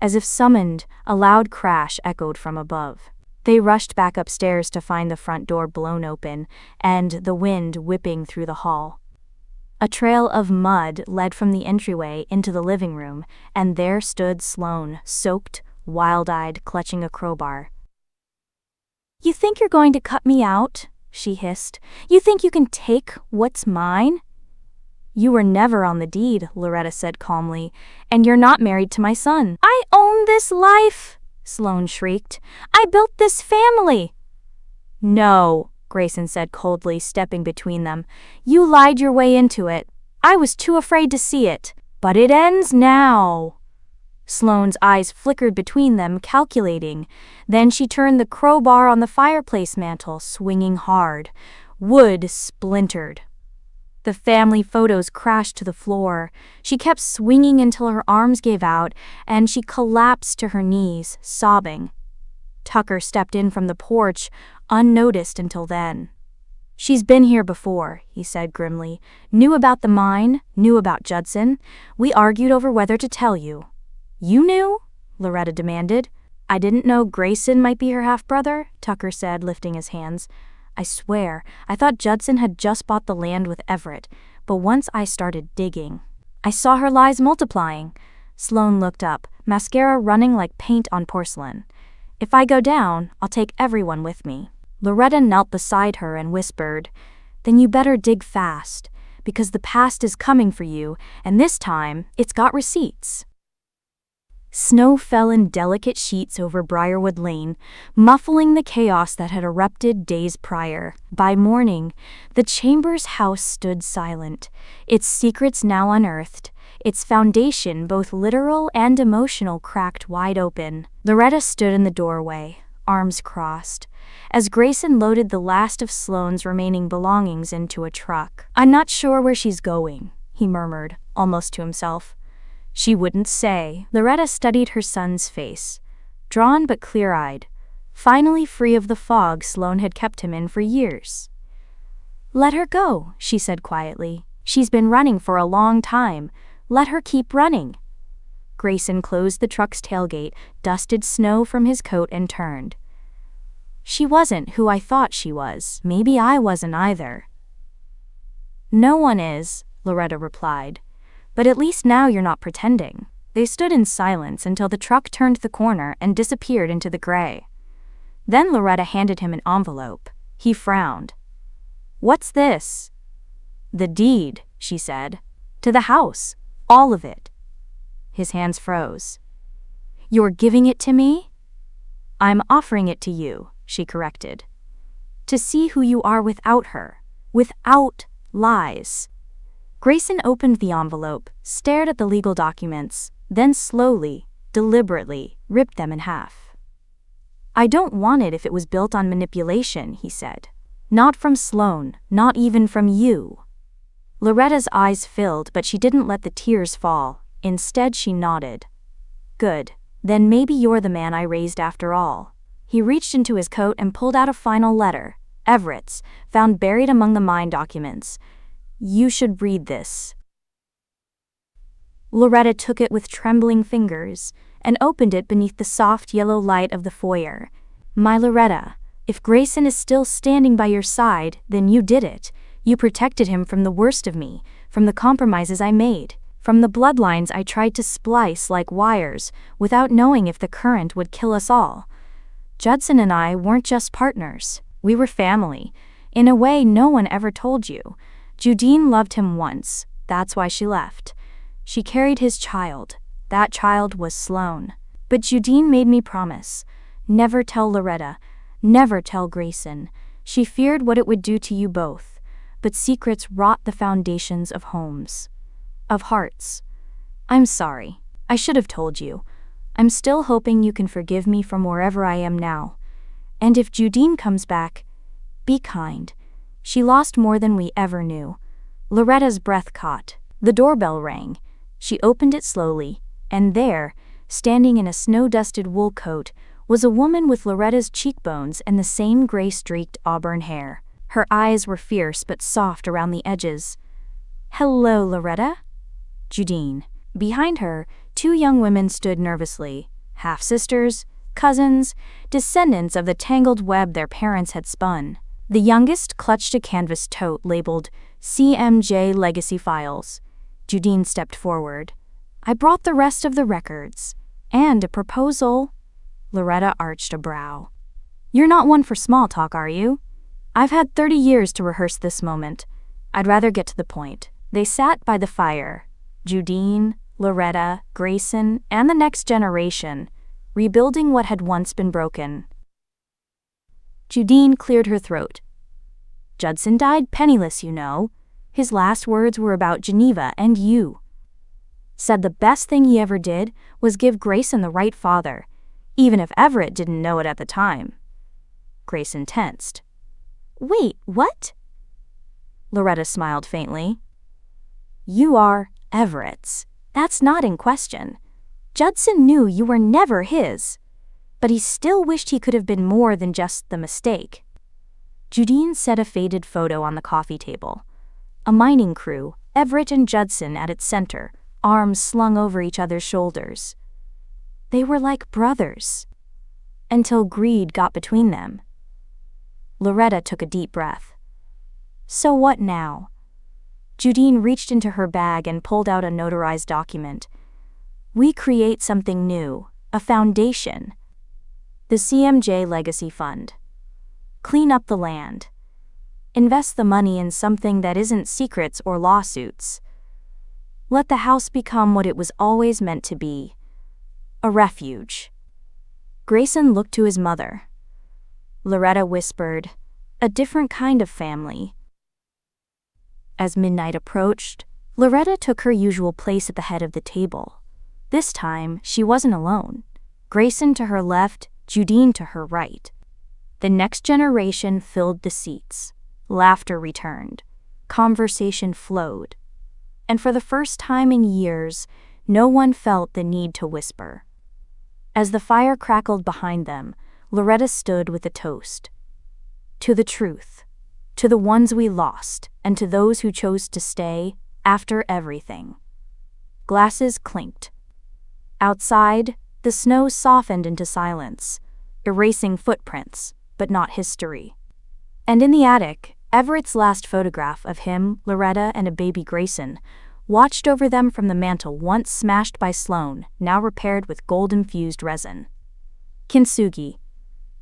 As if summoned, a loud crash echoed from above. They rushed back upstairs to find the front door blown open and the wind whipping through the hall. A trail of mud led from the entryway into the living room, and there stood Sloan, soaked, wild-eyed, clutching a crowbar. You think you're going to cut me out? She hissed. You think you can take what's mine? You were never on the deed, Loretta said calmly, and you're not married to my son. I own this life, Sloan shrieked. I built this family. No, Grayson said coldly, stepping between them. You lied your way into it. I was too afraid to see it. But it ends now. Sloan's eyes flickered between them, calculating. Then she turned the crowbar on the fireplace mantel, swinging hard. Wood splintered. The family photos crashed to the floor. She kept swinging until her arms gave out, and she collapsed to her knees, sobbing. Tucker stepped in from the porch, unnoticed until then. She's been here before, he said grimly. Knew about the mine, knew about Judson. We argued over whether to tell you. You knew? Loretta demanded. I didn't know Grayson might be her half-brother, Tucker said, lifting his hands. I swear, I thought Judson had just bought the land with Everett, but once I started digging, I saw her lies multiplying. Sloan looked up, mascara running like paint on porcelain. If I go down, I'll take everyone with me. Loretta knelt beside her and whispered, Then you better dig fast, because the past is coming for you, and this time, it's got receipts. Snow fell in delicate sheets over Briarwood Lane, muffling the chaos that had erupted days prior. By morning, the Chambers house stood silent, its secrets now unearthed, its foundation, both literal and emotional, cracked wide open. Loretta stood in the doorway, arms crossed, as Grayson loaded the last of Sloan's remaining belongings into a truck. "I'm not sure where she's going," he murmured, almost to himself. She wouldn't say. Loretta studied her son's face, drawn but clear-eyed, finally free of the fog Sloan had kept him in for years. "Let her go," she said quietly. "She's been running for a long time. Let her keep running." Grayson closed the truck's tailgate, dusted snow from his coat, and turned. "She wasn't who I thought she was. Maybe I wasn't either." "No one is," Loretta replied. "But at least now you're not pretending." They stood in silence until the truck turned the corner and disappeared into the gray. Then Loretta handed him an envelope. He frowned. "What's this?" "The deed," she said. "To the house. All of it." His hands froze. "You're giving it to me?" "I'm offering it to you," she corrected. "To see who you are without her. Without lies." Grayson opened the envelope, stared at the legal documents, then slowly, deliberately, ripped them in half. "I don't want it if it was built on manipulation," he said. "Not from Sloan, not even from you." Loretta's eyes filled, but she didn't let the tears fall. Instead, she nodded. "Good. Then maybe you're the man I raised after all." He reached into his coat and pulled out a final letter, Everett's, found buried among the mine documents. "You should read this." Loretta took it with trembling fingers and opened it beneath the soft yellow light of the foyer. "My Loretta, if Grayson is still standing by your side, then you did it. You protected him from the worst of me, from the compromises I made, from the bloodlines I tried to splice like wires without knowing if the current would kill us all. Judson and I weren't just partners. We were family, in a way no one ever told you. Judine loved him once, that's why she left. She carried his child. That child was Sloan. But Judine made me promise. Never tell Loretta. Never tell Grayson. She feared what it would do to you both. But secrets rot the foundations of homes. Of hearts. I'm sorry. I should have told you. I'm still hoping you can forgive me from wherever I am now. And if Judine comes back, be kind. She lost more than we ever knew." Loretta's breath caught. The doorbell rang. She opened it slowly, and there, standing in a snow-dusted wool coat, was a woman with Loretta's cheekbones and the same gray-streaked auburn hair. Her eyes were fierce but soft around the edges. "Hello, Loretta?" Judine. Behind her, two young women stood nervously, half-sisters, cousins, descendants of the tangled web their parents had spun. The youngest clutched a canvas tote labeled CMJ Legacy Files. Judine stepped forward. "I brought the rest of the records. And a proposal." Loretta arched a brow. "You're not one for small talk, are you? I've had 30 years to rehearse this moment. I'd rather get to the point." They sat by the fire. Judine, Loretta, Grayson, and the next generation, rebuilding what had once been broken. Judine cleared her throat. "Judson died penniless, you know. His last words were about Geneva and you. Said the best thing he ever did was give Grayson the right father, even if Everett didn't know it at the time." Grayson tensed. "Wait, what?" Loretta smiled faintly. "You are Everett's. That's not in question. Judson knew you were never his. But he still wished he could have been more than just the mistake." Judine set a faded photo on the coffee table. A mining crew, Everett and Judson at its center, arms slung over each other's shoulders. They were like brothers. Until greed got between them. Loretta took a deep breath. "So what now?" Judine reached into her bag and pulled out a notarized document. "We create something new, a foundation. The CMJ Legacy Fund. Clean up the land. Invest the money in something that isn't secrets or lawsuits. Let the house become what it was always meant to be. a refuge. Grayson looked to his mother. Loretta whispered, a different kind of family. As midnight approached, Loretta took her usual place at the head of the table. This time, she wasn't alone. Grayson to her left, Judine to her right. The next generation filled the seats. Laughter returned. Conversation flowed. And for the first time in years, no one felt the need to whisper. As the fire crackled behind them, Loretta stood with a toast. To the truth, to the ones we lost, and to those who chose to stay after everything. Glasses clinked. Outside, the snow softened into silence, erasing footprints, but not history. And in the attic, Everett's last photograph of him, Loretta, and a baby Grayson watched over them from the mantel once smashed by Sloan, now repaired with gold-infused resin. Kintsugi,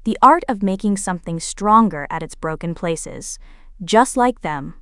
the art of making something stronger at its broken places, just like them.